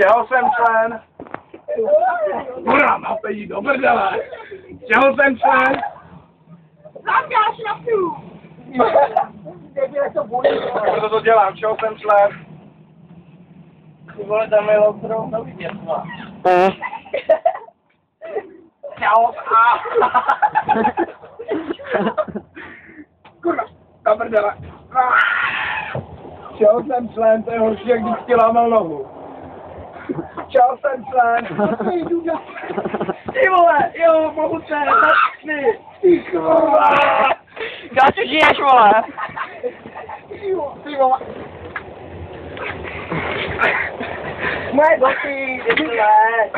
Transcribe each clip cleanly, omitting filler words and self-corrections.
Čeho jsem člen? Kurva, máte jít do prdele. Čeho jsem člen? Zamkáš na tu! Proto to dělám, čeho jsem člen? Ty vole, tam je loutro, no vidět, no. Čeho Kurva, do prdele. Čeho jsem člen, to je horší, jak když ti lámal nohu. Čeho jsem člen? Ty vole, jo, mohu se, začni. Ty kurva. Já tu žiješ, vole. Ty vole. Moje boky, ty vole.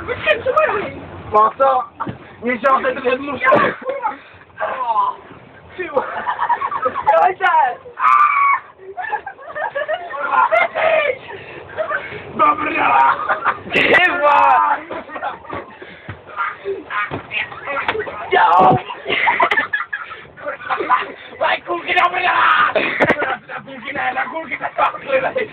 Počkej, co mají? Má to, něčeho se držet musí. Ty vole. Pojďte. Do prdele. Ty vole. Jo. Daj kulky do prdele. Na kulky ne, na kulky tak klidej.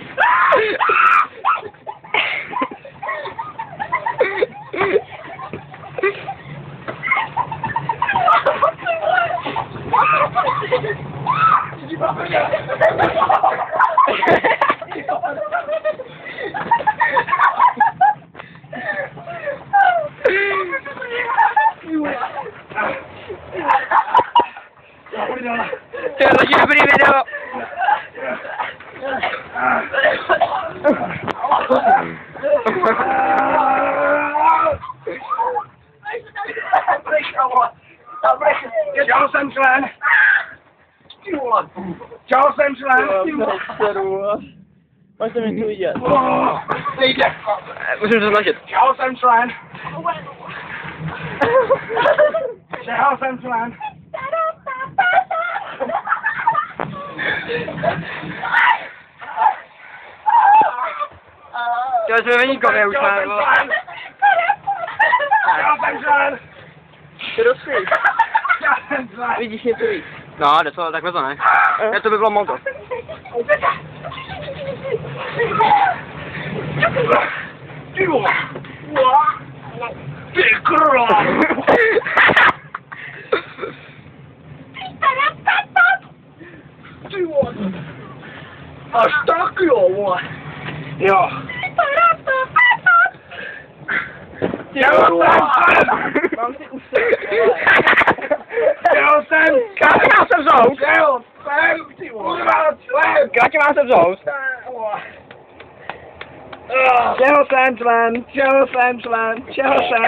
To je taky dobrý video. Čeho jsem člen? Čeho jsem člen? Máte mi tu vidět. Nejde. Musím to snažit. Čeho jsem člen? Čeho jsem člen? Chtěl jsme veníkově už máme. Čeho jsem člen? Ty dospěj. Čeho jsem člen? Vidíš, je to víc. No, to takhle to ne. Ne, to by bylo moto. Ty vole. Ty kurva. Ty vole. Až tak jo, vole. Jo. Mám si usit. Čeho jsem? Kráti mám se vzout. Čeho jsem? Ty vole. Člen. Kráti mám se vzout. Čeho jsem člen? Čeho jsem člen? Čeho jsem?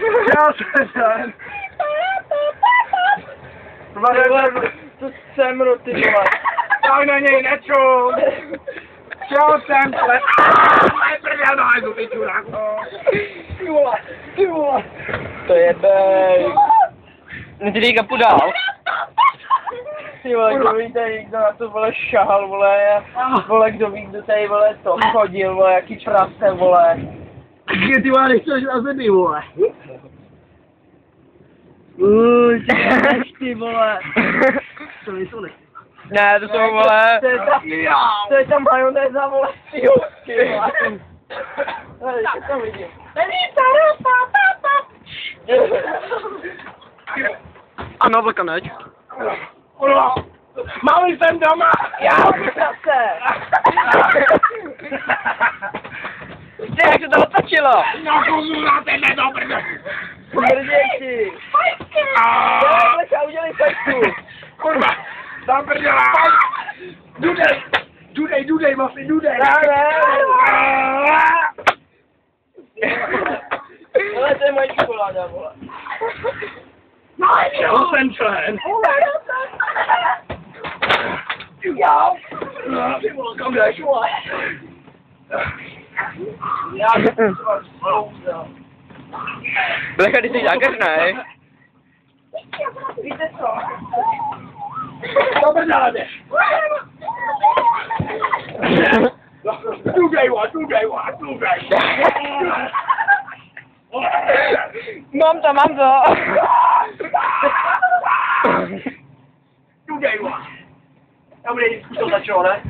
Čeho jsem člen? To semru, ty vole. Tak na něj nečum. Čeho jsem člen? Neprdel do hajzu, ty čurák. Ty vole. To je bej. No ty dej kapu dál. Ty vole, kdo ví tady, kdo na to vole šahal, vole, kdo ví, kdo tady, vole, to chodil, vole, jaký prase, vole. Ty vole, nechceš na zemi, vole. Ty vole. To nejsou nechci. Ne, to jsou, vole. To je tam majonéza, vole, ty vole. Ale, to vidím. Ano, vlkaneč. Mám jsem doma! Já prase! Ty, jak se to otočilo? No kuzu na tebe do prdele! Brděti! Já udělej fajku! Kurva! Do prdele! Dudej, vlastně dudej! Ale to je moje čokoláda, vole. Čeho jsem člen? Jo! Ty vole, kam jdeš, vole? Já jsem Blecha, ty jsi zákaz, ne? Víte co? Do prdele jdeš! Dudej, vole! Mám to! Dudej, vole! Já bude jít zkusil začalo, ne?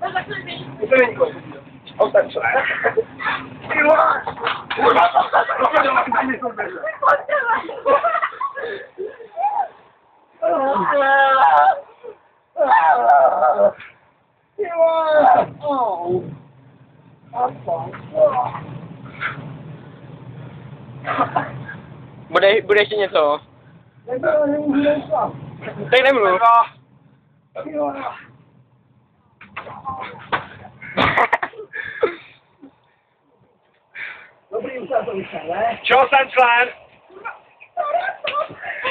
To není kolik. Otačil. Ty vole! Kurva, to mi to beze. Ty vole! Bude ještě něco? Tak nemluv. Dobrý, už to vyšel, ne? Čeho jsem člen?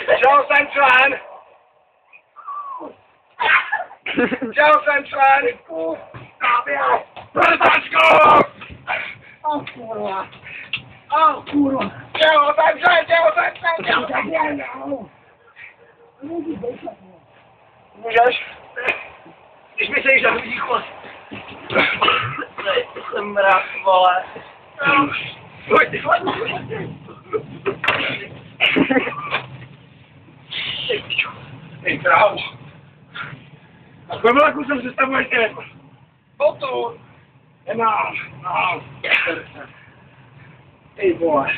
Čeho jsem člen? Čeho jsem člen? Prstačku! O kurva! O kurva! Čeho jsem člen? Čeho jsem člen? Můžeš? Když myslíš, že vidí chvost. Jsem mraz, vole. Pojď, ty vole. Ej, krávo. A po vlaku jsem představujete. Potu. Nemám. Ej, vole.